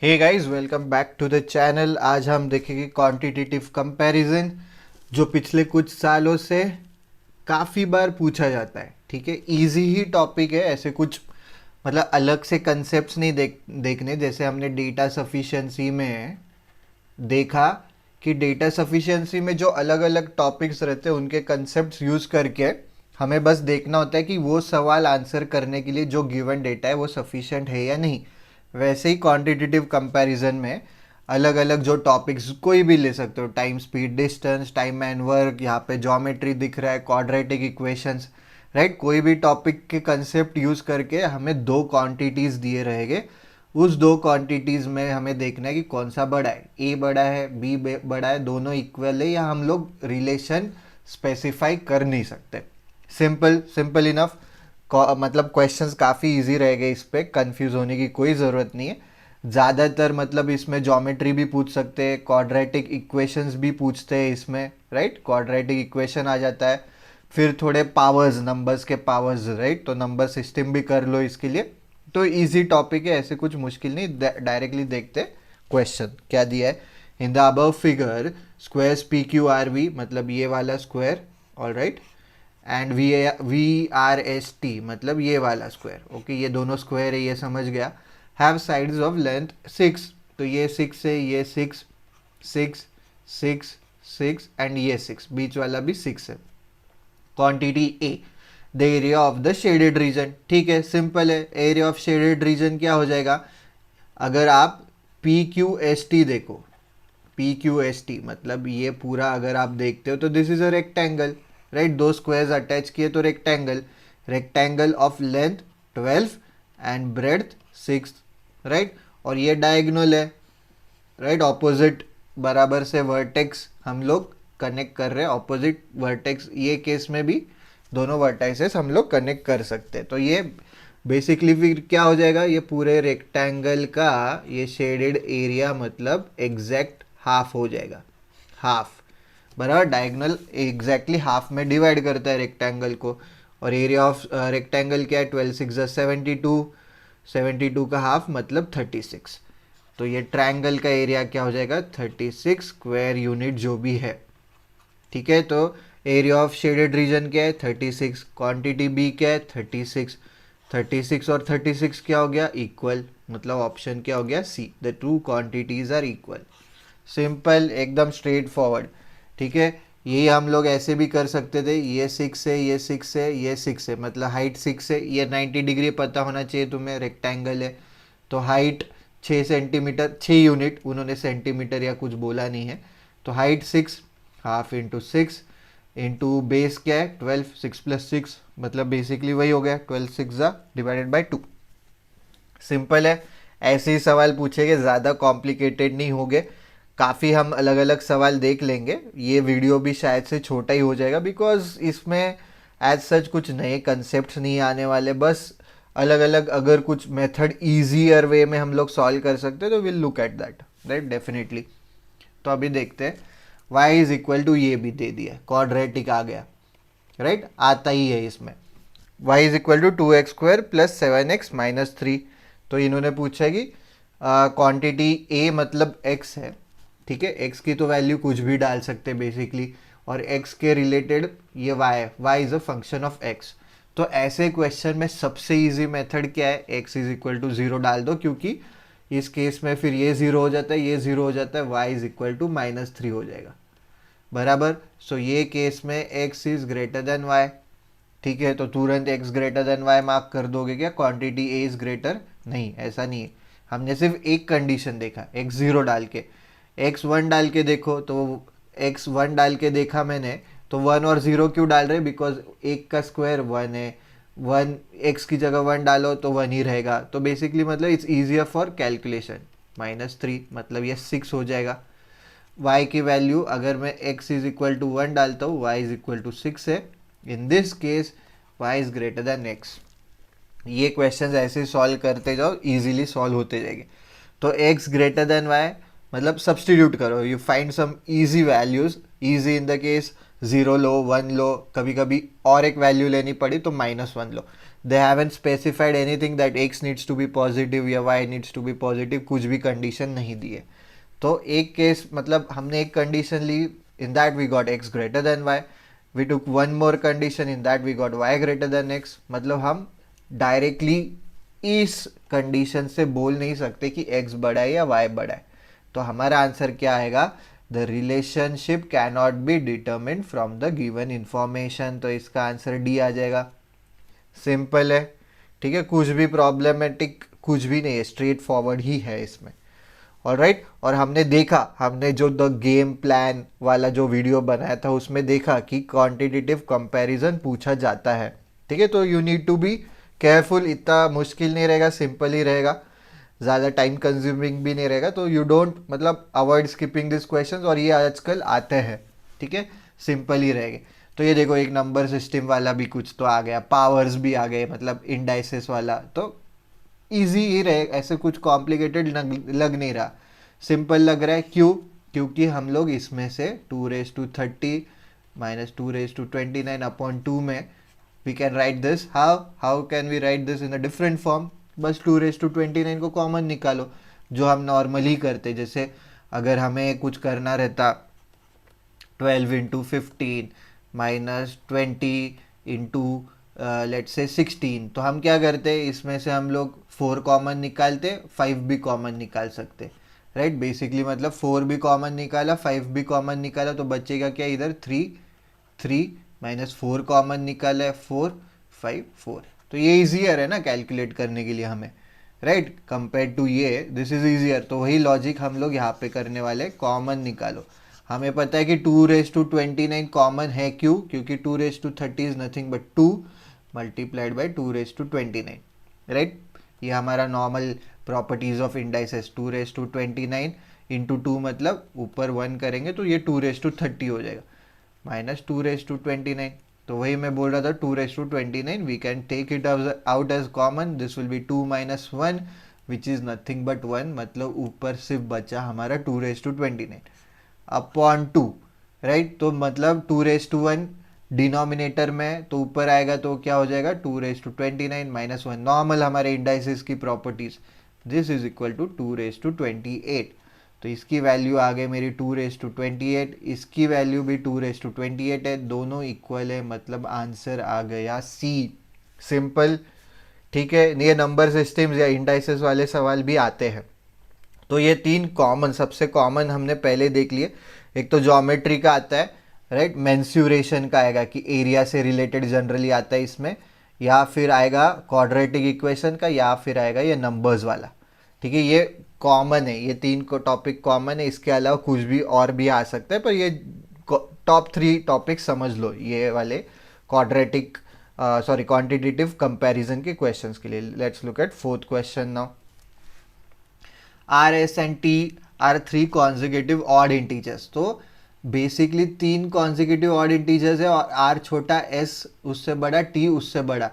Hey guys, welcome back to the channel. आज हम देखेंगे क्वांटिटेटिव कंपैरिजन, जो पिछले कुछ सालों से काफ़ी बार पूछा जाता है। ठीक है, इजी ही टॉपिक है, ऐसे कुछ मतलब अलग से कंसेप्ट्स नहीं देखने। जैसे हमने डेटा सफिशिएंसी में देखा कि डेटा सफिशिएंसी में जो अलग अलग टॉपिक्स रहते हैं उनके कंसेप्ट्स यूज़ करके हमें बस देखना होता है कि वो सवाल आंसर करने के लिए जो गिवन डेटा है वो सफिशिएंट है या नहीं। वैसे ही क्वांटिटेटिव कंपैरिजन में अलग अलग जो टॉपिक्स कोई भी ले सकते हो, time speed distance, time and work, यहाँ पे ज्योमेट्री दिख रहा है, क्वाड्रेटिक इक्वेशंस, राइट। कोई भी टॉपिक के कंसेप्ट यूज़ करके हमें दो क्वांटिटीज़ दिए रहेंगे। उस दो क्वांटिटीज़ में हमें देखना है कि कौन सा बड़ा है, ए बड़ा है, बी बड़ा है, दोनों इक्वल है या हम लोग रिलेशन स्पेसिफाई कर नहीं सकते। Simple simple enough. मतलब क्वेश्चंस काफ़ी इजी रहेंगे, इस पे कंफ्यूज होने की कोई ज़रूरत नहीं है। ज़्यादातर मतलब इसमें ज्योमेट्री भी पूछ सकते हैं, क्वाड्रेटिक इक्वेशंस भी पूछते हैं इसमें, राइट। क्वाड्रेटिक इक्वेशन आ जाता है, फिर थोड़े पावर्स, नंबर्स के पावर्स, राइट। तो नंबर सिस्टम भी कर लो इसके लिए। तो इजी टॉपिक है, ऐसे कुछ मुश्किल नहीं। डायरेक्टली देखते क्वेश्चन क्या दिया है। In the above figure squares P Q R V, मतलब ये वाला square, all right, and V R S T, मतलब ये वाला स्क्वायर। ओके, ये दोनों स्क्वायर है, ये समझ गया। हैव साइड्स ऑफ लेंथ 6, तो ये 6 है, ये 6, 6, 6, 6 एंड ये 6, बीच वाला भी 6 है। Quantity A, the area of the shaded region. ठीक है, सिंपल है। एरिया ऑफ शेडेड रीजन क्या हो जाएगा, अगर आप पी क्यू एस टी देखो, पी क्यू एस टी मतलब ये पूरा अगर आप देखते हो तो this is a rectangle, right. दो स्क्वायर्स अटैच किए तो rectangle, rectangle of length 12 and breadth 6, right. और ये डायगोनल है, राइट। ऑपोजिट बराबर से वर्टेक्स हम लोग कनेक्ट कर रहे हैं, ऑपोजिट वर्टेक्स। ये केस में भी दोनों वर्टाइसेस हम लोग कनेक्ट कर सकते हैं। तो ये बेसिकली फिर क्या हो जाएगा, ये पूरे रेक्टेंगल का ये शेडेड एरिया मतलब एग्जैक्ट हाफ हो जाएगा। हाफ बराबर डायगोनल एग्जैक्टली हाफ में डिवाइड करता है रेक्टेंगल को। और एरिया ऑफ रेक्टेंगल क्या है, 12 6 72, 72 का हाफ मतलब 36। तो ये ट्रायंगल का एरिया क्या हो जाएगा, 36 स्क्वायर यूनिट जो भी है। ठीक है, तो एरिया ऑफ शेडेड रीजन क्या है, 36। क्वांटिटी बी क्या है, 36। 36 और 36 क्या हो गया, इक्वल। मतलब ऑप्शन क्या हो गया, C, the two quantities are equal. Simple, एकदम स्ट्रेट फॉरवर्ड। ठीक है, यही हम लोग ऐसे भी कर सकते थे, ये 6 है, ये 6 है, ये 6 है, मतलब हाइट 6 है। ये 90 डिग्री पता होना चाहिए तुम्हें, रेक्टेंगल है तो हाइट 6 सेंटीमीटर, 6 यूनिट, उन्होंने सेंटीमीटर या कुछ बोला नहीं है। तो height 6, half into 6 into base क्या है 12, 6 प्लस 6 मतलब बेसिकली वही हो गया, 12 6 डिवाइडेड बाई 2। सिंपल है, ऐसे ही सवाल पूछेंगे, ज़्यादा कॉम्प्लिकेटेड नहीं होंगे। काफ़ी हम अलग अलग सवाल देख लेंगे। ये वीडियो भी शायद से छोटा ही हो जाएगा, बिकॉज इसमें एज सच कुछ नए कंसेप्ट नहीं आने वाले। बस अलग अलग अगर कुछ मेथड ईजियर वे में हम लोग सॉल्व कर सकते हैं तो will look at that, right, definitely. तो अभी देखते हैं, y इज इक्वल टू, ये भी दे दिया, क्वाड्रेटिक आ गया, राइट, आता ही है इसमें। y is equal to 2x² plus 7x minus 3। तो इन्होंने पूछा कि क्वांटिटी a मतलब x है। ठीक है, x की तो वैल्यू कुछ भी डाल सकते हैं बेसिकली, और x के रिलेटेड ये y है, y is a function of x। तो ऐसे क्वेश्चन में सबसे इजी मेथड क्या है, x इज इक्वल टू 0 डाल दो, क्योंकि इस केस में फिर ये 0 हो जाता है, ये 0 हो जाता है, y इज इक्वल टू -3 हो जाएगा, बराबर। सो ये केस में x is greater than y। ठीक है, तो तुरंत x greater than y mark कर दोगे क्या, क्वांटिटी a इज ग्रेटर, नहीं, ऐसा नहीं है। हमने सिर्फ एक कंडीशन देखा, x0 डाल के। x1 डाल के देखो तो, x1 डाल के देखा मैंने तो 1 और 0 क्यों डाल रहे, बिकॉज एक का स्क्वायर 1 है, 1 x की जगह 1 डालो तो 1 ही रहेगा। तो बेसिकली मतलब इट्स ईजियर फॉर कैलकुलेशन। -3 मतलब ये 6 हो जाएगा। y की वैल्यू अगर मैं x इज इक्वल टू 1 डालता हूँ, y इज इक्वल टू 6 है। In this case y is greater than x। ये क्वेश्चंस ऐसे सॉल्व करते जाओ, इजीली सॉल्व होते जाएंगे। तो x ग्रेटर देन y मतलब सब्सटीट्यूट करो, you find some easy values. Easy in the case 0 लो, 1 लो, कभी कभी और एक वैल्यू लेनी पड़ी तो -1 लो। They haven't specified anything that x needs to be positive या y needs to be positive, कुछ भी कंडीशन नहीं दी है। तो एक केस मतलब हमने एक कंडीशन ली, in that we got x greater than y, we took one more condition, in that we got y greater than x। मतलब हम डायरेक्टली इस कंडीशन से बोल नहीं सकते कि x बड़ा है या y बड़ा है। तो हमारा आंसर क्या आएगा, the relationship can not be determined from the given information. तो इसका आंसर डी आ जाएगा। सिंपल है, ठीक है, कुछ भी प्रॉब्लमेटिक कुछ भी नहीं है, स्ट्रेट फॉरवर्ड ही है इसमें। ऑलराइट, और हमने देखा, हमने जो द गेम प्लान वाला जो वीडियो बनाया था उसमें देखा कि क्वांटिटेटिव कंपैरिजन पूछा जाता है, ठीक है। तो you need to be careful, इतना मुश्किल नहीं रहेगा, सिंपल ही रहेगा, ज़्यादा टाइम कंज्यूमिंग भी नहीं रहेगा। तो यू डोंट मतलब अवॉइड स्किपिंग दिस क्वेश्चंस, और ये आजकल आते हैं, ठीक है, सिंपल ही रहेंगे। तो ये देखो, एक नंबर सिस्टम वाला भी कुछ तो आ गया, पावर्स भी आ गए, मतलब इंडाइसेस वाला, तो इजी ही रहे, ऐसे कुछ कॉम्प्लिकेटेड लग नहीं रहा, सिंपल लग रहा है। क्यों? क्योंकि हम लोग इसमें से 2⁻30 माइनस 2⁻29 में we can write this, how can we write this in a different form, बस 2⁻29 को कॉमन निकालो, जो हम नॉर्मली करते। जैसे अगर हमें कुछ करना रहता 12 into 15 minus 20 into let's say 16, तो हम क्या करते, इसमें से हम लोग 4 कॉमन निकालते, 5 भी कॉमन निकाल सकते, राइट। बेसिकली मतलब 4 भी कॉमन निकाला, 5 भी कॉमन निकाला, तो बचेगा क्या इधर 3 माइनस 4 कॉमन निकाला है 4 5 4। तो ये इजियर है ना कैलकुलेट करने के लिए हमें, राइट, कंपेयर टू ये, दिस इज इजियर। तो वही लॉजिक हम लोग यहाँ पे करने वाले, कॉमन निकालो। हमें पता है कि 2⁻29 कॉमन है, क्यों? क्योंकि 2⁻30 is nothing but 2 multiplied by 2⁻29, right. ये हमारा normal properties of indices, 2⁻29 into 2 मतलब ऊपर 1 करेंगे तो ये 2⁻30 हो जाएगा, माइनस 2⁻29। तो वही मैं बोल रहा था, 2⁻29 we can take it out as common, this will be 2 minus 1 which is nothing but 1, मतलब ऊपर सिर्फ बचा हमारा 2⁻29 अपॉन 2, राइट। तो मतलब 2⁻1 डिनोमिनेटर में, तो ऊपर आएगा तो क्या हो जाएगा 2⁻29 माइनस 1, नॉर्मल हमारे इंडाइसेस की properties, this is equal to 2⁻28। तो इसकी वैल्यू आ गई मेरी 2⁻28, इसकी वैल्यू भी 2⁻28 है, दोनों इक्वल है, मतलब आंसर आ गया सी। सिंपल, ठीक है। ये नंबर सिस्टम्स या इंडाइसेस वाले सवाल भी आते हैं। तो ये 3 कॉमन, सबसे कॉमन हमने पहले देख लिए। एक तो ज्योमेट्री का आता है, राइट, मेंस्यूरेशन का आएगा कि एरिया से रिलेटेड जनरली आता है इसमें, या फिर आएगा क्वाड्रेटिक इक्वेशन का, या फिर आएगा ये नंबर्स वाला, ठीक है। ये कॉमन है, ये 3 को टॉपिक कॉमन है, इसके अलावा कुछ भी और भी आ सकता है, पर ये टॉप 3 टॉपिक समझ लो ये वाले क्वाड्रेटिक सॉरी क्वांटिटेटिव कंपैरिजन के क्वेश्चंस के लिए। Let's look at fourth question now. R, S and T are 3 consecutive odd integers। तो बेसिकली 3 consecutive odd integers है, और R छोटा, S उससे बड़ा, T उससे बड़ा।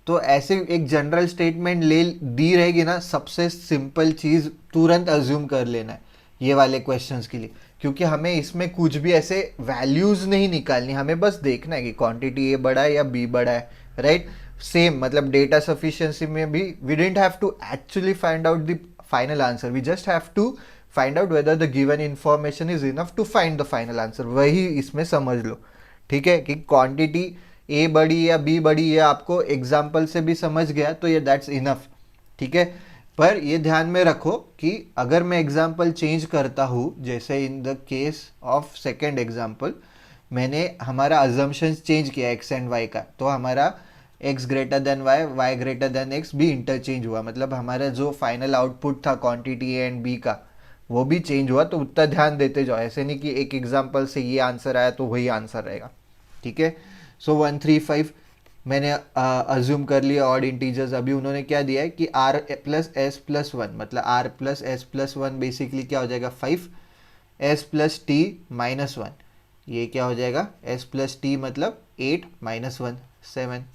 तो ऐसे एक जनरल स्टेटमेंट ले दी रहेगी ना, सबसे सिंपल चीज़ तुरंत अज्यूम कर लेना है ये वाले क्वेश्चंस के लिए, क्योंकि हमें इसमें कुछ भी ऐसे वैल्यूज़ नहीं निकालनी, हमें बस देखना है कि क्वांटिटी A बड़ा है या B बड़ा है, राइट। सेम मतलब डेटा सफिशिएंसी में भी we didn't have to actually find out the final answer, we just have to find out whether the given information is enough to find the final answer। वही इसमें समझ लो, ठीक है, कि quantity A बड़ी या B बड़ी, ये आपको एग्जाम्पल से भी समझ गया तो ये दैट्स इनफ, ठीक है। पर ये ध्यान में रखो कि अगर मैं एग्जाम्पल चेंज करता हूँ, जैसे इन the case of second example, मैंने हमारा अजम्पशंस चेंज किया x एंड y का, तो हमारा x greater than y, y greater than x भी इंटरचेंज हुआ, मतलब हमारा जो फाइनल आउटपुट था क्वांटिटी A एंड B का वो भी चेंज हुआ। तो उतना ध्यान देते जाओ, ऐसे नहीं कि एक एग्जांपल से ये आंसर आया तो वही आंसर रहेगा, ठीक है। सो 135 मैंने अज्यूम कर लिया ऑड इंटीजर्स। अभी उन्होंने क्या दिया है कि r प्लस एस प्लस 1, मतलब r plus S plus 1 basically क्या हो जाएगा 5, s प्लस टी माइनस 1, ये क्या हो जाएगा s प्लस टी मतलब 8 माइनस 1 7।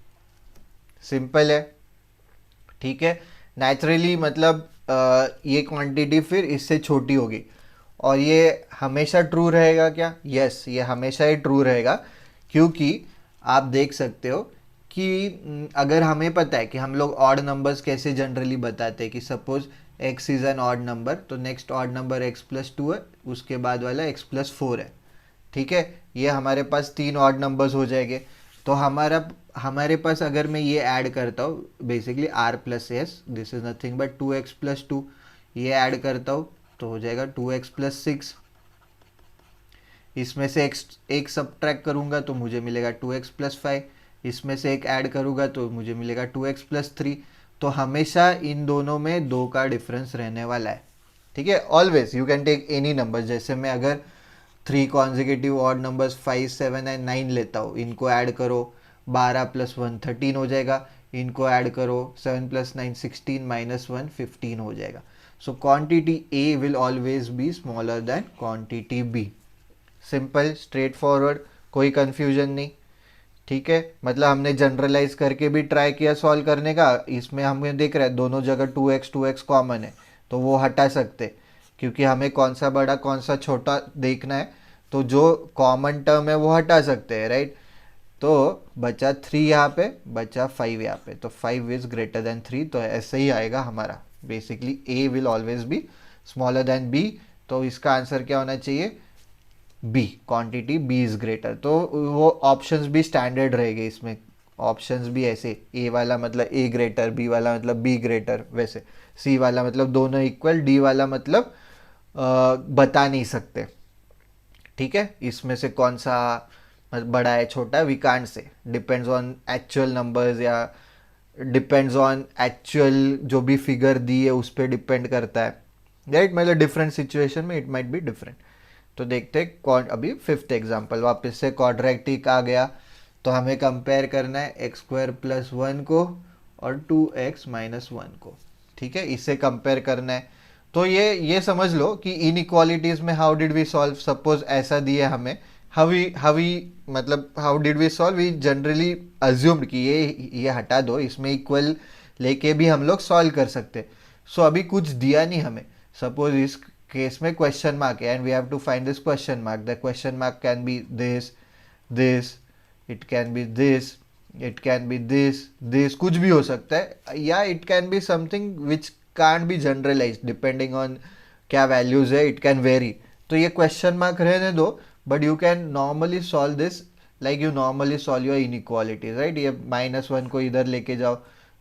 सिंपल है, ठीक है। नेचुरली मतलब ये क्वांटिटी फिर इससे छोटी होगी, और ये हमेशा ट्रू रहेगा क्या? यस, ये हमेशा ही ट्रू रहेगा, क्योंकि आप देख सकते हो अगर हमें पता है कि हम लोग ऑड नंबर्स कैसे जनरली बताते हैं कि suppose x is an odd number, तो नेक्स्ट ऑड नंबर x+2 है, उसके बाद वाला x+4 है। ठीक है, ये हमारे पास 3 ऑड नंबर्स हो जाएंगे। तो हमारे पास अगर मैं ये ऐड करता हूँ basically r+s, this is nothing but 2x+2, ये ऐड करता हूँ तो हो जाएगा 2x+6। इसमें से एक सब्ट्रैक्ट करूँगा तो मुझे मिलेगा 2x+5, इसमें से एक ऐड करूँगा तो मुझे मिलेगा 2x+3। तो हमेशा इन दोनों में 2 का डिफरेंस रहने वाला है। ठीक है, always you can take any number. जैसे मैं अगर 3 कॉन्जिक्यूटिव ऑड नंबर्स 5, 7 एंड 9 लेता हूँ, इनको ऐड करो, 12 + 1 13 हो जाएगा, इनको ऐड करो 7 + 9 16 - 1 15 हो जाएगा। So quantity A will always be smaller then quantity B। Simple, straight forward, कोई कंफ्यूजन नहीं। ठीक है, मतलब हमने जनरलाइज करके भी ट्राई किया सॉल्व करने का। इसमें हमें देख रहा है दोनों जगह 2x कॉमन है, तो वो हटा सकते, क्योंकि हमें कौन सा बड़ा कौन सा छोटा देखना है, तो जो कॉमन टर्म है वो हटा सकते हैं, राइट। तो बचा 3 यहाँ पे, बचा 5 यहाँ पे, तो 5 इज ग्रेटर देन 3, तो ऐसे ही आएगा हमारा। Basically A will always be smaller than B, तो इसका आंसर क्या होना चाहिए, B, quantity B is greater. तो वो ऑप्शंस भी स्टैंडर्ड रहेंगे इसमें, ऑप्शंस भी ऐसे, A वाला मतलब A ग्रेटर, B वाला मतलब B ग्रेटर, वैसे C वाला मतलब दोनों इक्वल, D वाला मतलब बता नहीं सकते। ठीक है, इसमें से कौन सा बड़ा है छोटा है, we can't say, depends on actual numbers या डिपेंड्स ऑन एक्चुअल जो भी फिगर दी है उस पर डिपेंड करता है, राइट। मतलब डिफरेंट सिचुएशन में इट माइट बी डिफरेंट। तो देखते हैं कौन, अभी 5th एग्जाम्पल वापस से क्वाड्रेटिक आ गया, तो हमें कंपेयर करना है x² + 1 को और 2x - 1 को। ठीक है, इससे कंपेयर करना है। तो ये समझ लो कि इनइक्वालिटीज में how did we solve. Suppose ऐसा दिया हमें, how did we solve, we generally assumed कि ये हटा दो, इसमें इक्वल लेके भी हम लोग सॉल्व कर सकते। सो अभी कुछ दिया नहीं हमें, सपोज इस केस में क्वेश्चन मार्क है and we have to find this question mark. The question mark can be this, it can be this, it can be this, कुछ भी हो सकता है, या it can be something which can't be generalize depending on क्या values है, it can vary. तो ये क्वेश्चन मार्क रहने दो, but you can normally solve this like you normally solve your inequalities, right. ये -1 को इधर लेके जाओ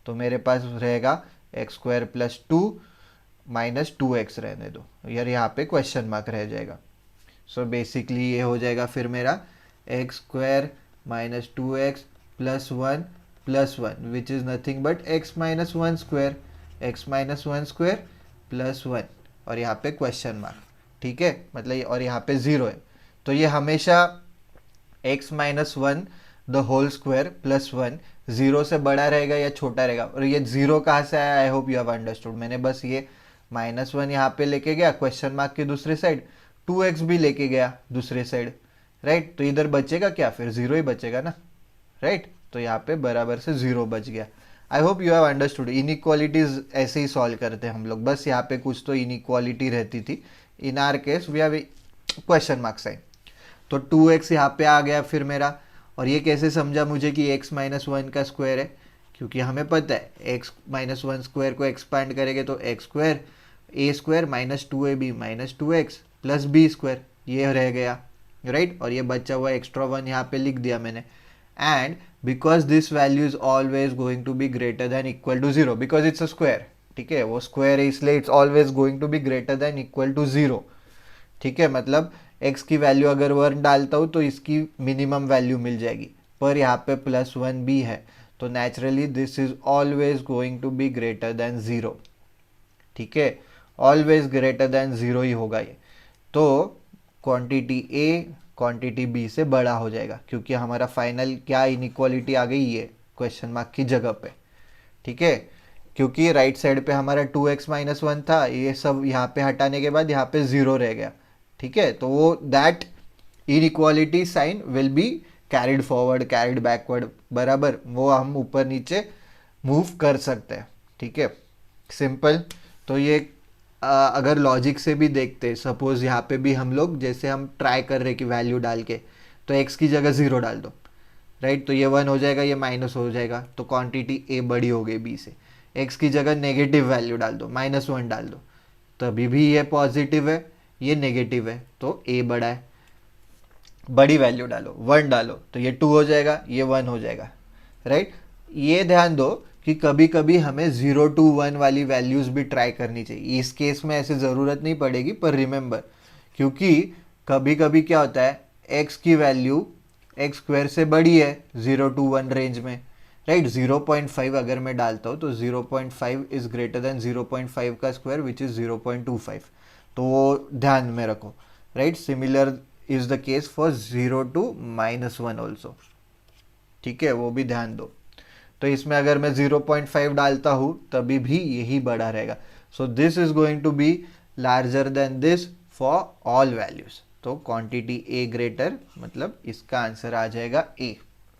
तो मेरे पास रहेगा x² + 2 - 2x रहने दो यार, यहाँ पे क्वेश्चन मार्क रह जाएगा। सो बेसिकली ये हो जाएगा फिर मेरा x² - 2x + 1 + 1 which is nothing but x - 1 square, x - 1 square + 1 और यहाँ पे क्वेश्चन मार्क। ठीक है, मतलब और यहाँ पे 0 है, तो ये हमेशा x - 1 द होल स्क्वायर + 1 0 से बड़ा रहेगा या छोटा रहेगा। और ये 0 कहाँ से आया, I hope you have understood. मैंने बस ये -1 यहाँ पे लेके गया क्वेश्चन मार्क की दूसरी साइड, 2x भी लेके गया दूसरी साइड, राइट। तो इधर बचेगा क्या, फिर 0 ही बचेगा ना, राइट। तो यहाँ पे बराबर से 0 बच गया। I hope you have understood. Inequalities ऐसे ही सॉल्व करते हैं हम लोग, बस यहाँ पे कुछ तो इनइक्वालिटी रहती थी। In our case we have question mark sign. तो 2x यहाँ पे आ गया फिर मेरा, और ये कैसे समझा मुझे कि x - 1 का स्क्वायर है, क्योंकि हमें पता है x - 1 स्क्वायर को एक्सपांड करेंगे तो x² a² - 2ab - 2x + b square, ये रह गया, राइट। और ये बचा हुआ एक्स्ट्रा 1 यहाँ पे लिख दिया मैंने। And because this value is always going to be greater than equal to 0 because it's a square. ठीक है, वो स्क्वायर है इसलिए it's always going to be greater than equal to 0। ठीक है, मतलब x की वैल्यू अगर 1 डालता हूँ तो इसकी मिनिमम वैल्यू मिल जाएगी, पर यहाँ पे +1 भी है, तो naturally this is always going to be greater than 0। ठीक है, ऑलवेज ग्रेटर देन 0 ही होगा ये। तो क्वांटिटी A क्वांटिटी B से बड़ा हो जाएगा, क्योंकि हमारा फाइनल क्या इनइक्वालिटी आ गई है क्वेश्चन मार्क की जगह पे। ठीक है, क्योंकि राइट साइड पे हमारा 2x - 1 था, ये सब यहाँ पे हटाने के बाद यहाँ पे 0 रह गया। ठीक है, तो वो that inequality sign will be carried forward, carried backward, बराबर, वो हम ऊपर नीचे मूव कर सकते हैं। ठीक है, सिंपल। तो ये अगर लॉजिक से भी देखते, सपोज यहाँ पे भी हम लोग जैसे हम ट्राई कर रहे कि वैल्यू डाल के, तो x की जगह 0 डाल दो, राइट। तो ये 1 हो जाएगा, ये माइनस हो जाएगा, तो क्वांटिटी ए बड़ी हो गई बी से। एक्स की जगह नेगेटिव वैल्यू डाल दो, -1 डाल दो, तभी भी ये पॉजिटिव है, ये नेगेटिव है, तो ए बड़ा है। बड़ी वैल्यू डालो, 1 डालो, तो ये 2 हो जाएगा, ये 1 हो जाएगा, राइट। ये ध्यान दो कि कभी कभी हमें 0 to 1 वाली वैल्यूज भी ट्राई करनी चाहिए। इस केस में ऐसे ज़रूरत नहीं पड़ेगी, पर रिमेंबर, क्योंकि कभी कभी क्या होता है, एक्स की वैल्यू एक्स स्क्वायर से बड़ी है 0 to 1 रेंज में, राइट। 0.5 अगर मैं डालता हूँ तो 0.5 इज ग्रेटर देन 0.5 का स्क्वायर विच इज़ 0.25, तो वो ध्यान में रखो, right. Similar is the case for 0 to -1 also, ठीक है, वो भी ध्यान दो। तो इसमें अगर मैं 0.5 डालता हूँ तभी भी यही बड़ा रहेगा। So this is going to be larger than this for all values. तो क्वांटिटी ए ग्रेटर, मतलब इसका आंसर आ जाएगा ए,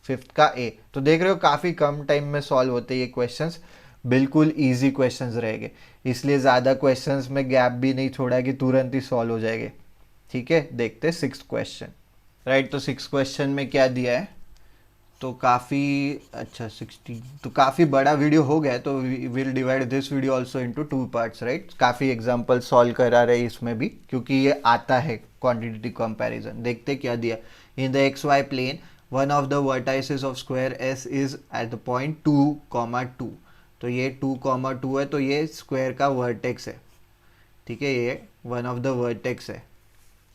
फिफ्थ का ए। तो देख रहे हो काफ़ी कम टाइम में सॉल्व होते ये क्वेश्चंस, बिल्कुल इजी क्वेश्चंस रहेंगे, इसलिए ज़्यादा क्वेश्चंस में गैप भी नहीं छोड़ा कि तुरंत ही सॉल्व हो जाएंगे, ठीक है। देखते हैं 6th क्वेश्चन, राइट। तो 6th क्वेश्चन में क्या दिया है, तो काफ़ी अच्छा 16, तो काफ़ी बड़ा वीडियो हो गया है, तो will divide this video also into 2 parts, right. काफ़ी एग्जांपल सॉल्व करा रहे इसमें भी, क्योंकि ये आता है क्वांटिटेटिव कंपैरिजन। देखते क्या दिया, in the X Y plane one of the vertices of square S is at the point 2,2। तो ये 2,2 है, तो ये स्क्वायर का वर्टेक्स है, ठीक है, ये वन ऑफ द वर्टेक्स है,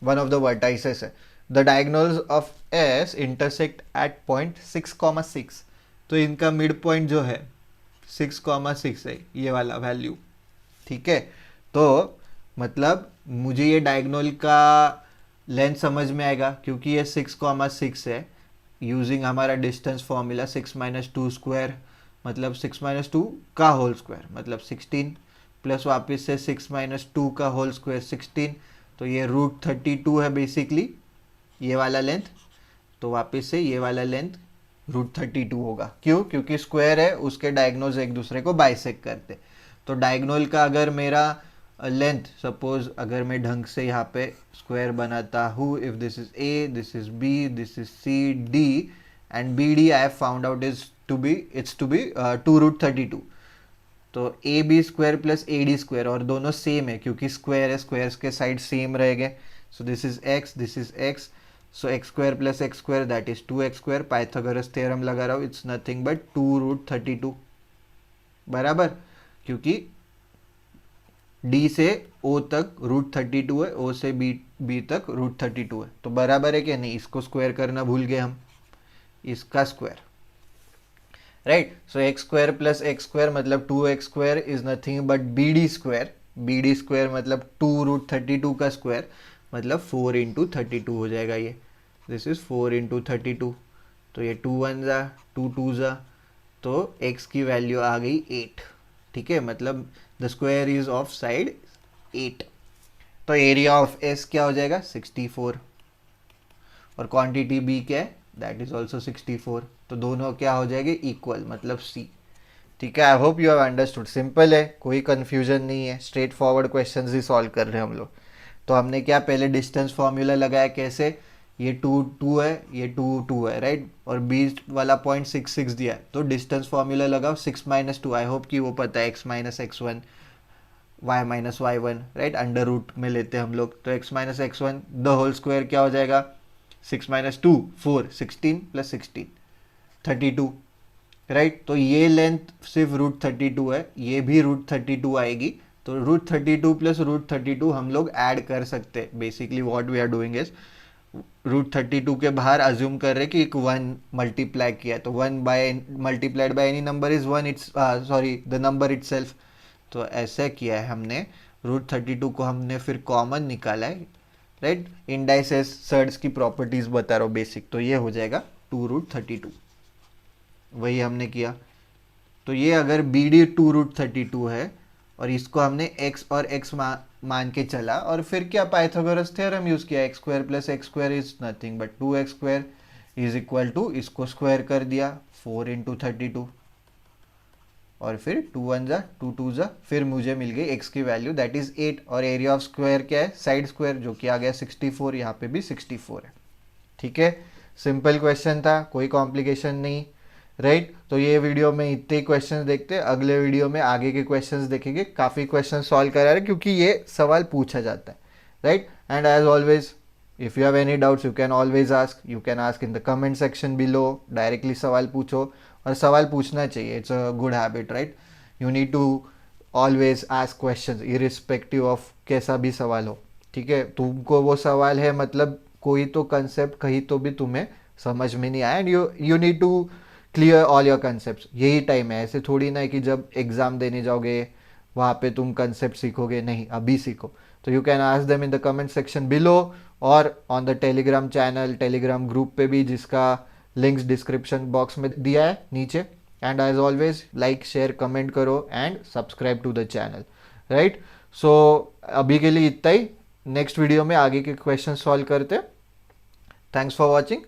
वन ऑफ द वर्टाइसेस है। The diagonals of S intersect at point 6,6। तो इनका मिड पॉइंट जो है 6,6 है, ये वाला वैल्यू, ठीक है। तो मतलब मुझे ये डायगोनल का लेंथ समझ में आएगा, क्योंकि ये 6,6 है, यूजिंग हमारा डिस्टेंस फॉर्मूला 6 - 2 स्क्वायर, मतलब 6 - 2 का होल स्क्वायर मतलब 16, प्लस वापस से 6 - 2 का होल स्क्वायर 16, तो ये √32 है बेसिकली ये वाला लेंथ। तो वापस से ये वाला लेंथ √32 होगा, क्यों, क्योंकि स्क्वायर है, उसके डायगोनल्स एक दूसरे को बाइसेक्ट करते। तो डायगोनल का अगर मेरा लेंथ, सपोज अगर मैं ढंग से यहाँ पे स्क्वायर बनाता हूँ, if this is A, this is B, this is C, D and B D I have found out is to be 2√32। तो A B square plus A D square, और दोनों सेम है क्योंकि स्क्वायर है, squares के side same रहेंगे। सो this is x, this is x, so x square plus x square that is 2x square. Pythagoras theorem लगा रहा हूँ, इट्स नथिंग बट 2√32, बराबर, क्योंकि D से O तक √32 है, O से B तक √32 है, तो बराबर है कि नहीं। इसको स्क्वायर करना भूल गए हम, इसका square, right. So x square plus x square मतलब 2x square is nothing but BD square, BD square मतलब 2√32 का स्क्वायर, मतलब 4 × 32 हो जाएगा ये, दिस इज 4 × 32। तो ये 2 1 जा 2 2 जा, तो x की वैल्यू आ गई 8, ठीक है, मतलब the square is of side 8। तो एरिया ऑफ S क्या हो जाएगा 64, और क्वांटिटी B क्या है, दैट इज ऑल्सो 64। तो दोनों क्या हो जाएंगे इक्वल, मतलब C, ठीक है। I hope you have understood, simple है, कोई कंफ्यूजन नहीं है, स्ट्रेट फॉरवर्ड क्वेश्चंस ही सॉल्व कर रहे हैं हम लोग। तो हमने क्या पहले डिस्टेंस फॉर्मूला लगाया, कैसे, ये 2 2 है, ये 2 2 है, राइट, और बीच वाला पॉइंट 6 6 दिया है, तो डिस्टेंस फॉर्मूला लगाओ 6 - 2। आई होप कि वो पता है, x - x1 y - y1, right, under root में लेते हैं हम लोग। तो x - x1 the whole square क्या हो जाएगा, 6 - 2 4, 16 + 16 32, राइट। तो ये लेंथ सिर्फ √32 है, ये भी √32 आएगी, तो √32 + √32 हम लोग ऐड कर सकते हैं। Basically what we are doing is √32 के बाहर अज्यूम कर रहे कि एक 1 मल्टीप्लाई किया है, तो 1 by multiplied by any number is 1, it's sorry the number itself. तो ऐसा किया है हमने, √32 को हमने फिर कॉमन निकाला है, राइट। इंडाइसेस सर्ड्स की प्रॉपर्टीज बता रहा हूँ बेसिक, तो ये हो जाएगा 2√32, वही हमने किया। तो ये अगर BD 2√32 है और इसको हमने x और x मान के चला, और फिर क्या पाइथागोरस थ्योरम यूज किया, x square plus x square is nothing but 2x square is equal to, इसको स्क्वायर कर दिया 4 × 32, और फिर 2 1 जा 2 2 जा, फिर मुझे मिल गई x की वैल्यू दैट इज 8, और एरिया ऑफ स्क्वायर क्या है, साइड स्क्वायर, जो कि आ गया 64, यहाँ पे भी 64 है, ठीक है। सिंपल क्वेश्चन था, कोई कॉम्प्लिकेशन नहीं, राइट। तो ये वीडियो में इतने ही क्वेश्चंस देखते हैं, अगले वीडियो में आगे के क्वेश्चंस देखेंगे, काफ़ी क्वेश्चन सॉल्व करा रहे क्योंकि ये सवाल पूछा जाता है, right. And as always if you have any doubts you can always ask, you can ask in the comment section below, directly सवाल पूछो, और सवाल पूछना चाहिए, it's a good habit, right. You need to always ask questions irrespective of कैसा भी सवाल हो, ठीक है। तुमको वो सवाल है मतलब कोई तो कंसेप्ट कहीं तो भी तुम्हें समझ में नहीं आया, and you need to clear all your concept. यही टाइम है, ऐसे थोड़ी ना है कि जब एग्जाम देने जाओगे वहाँ पे तुम कंसेप्ट सीखोगे, नहीं, अभी सीखो। तो you can ask them in the comment section below, और on the Telegram channel, Telegram group पे भी, जिसका लिंक्स डिस्क्रिप्शन बॉक्स में दिया है नीचे। And as always like share comment करो and subscribe to the channel, right. So अभी के लिए इतना ही, नेक्स्ट वीडियो में आगे के क्वेश्चन सॉल्व करते हैं। Thanks for watching,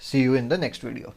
see you in the next video.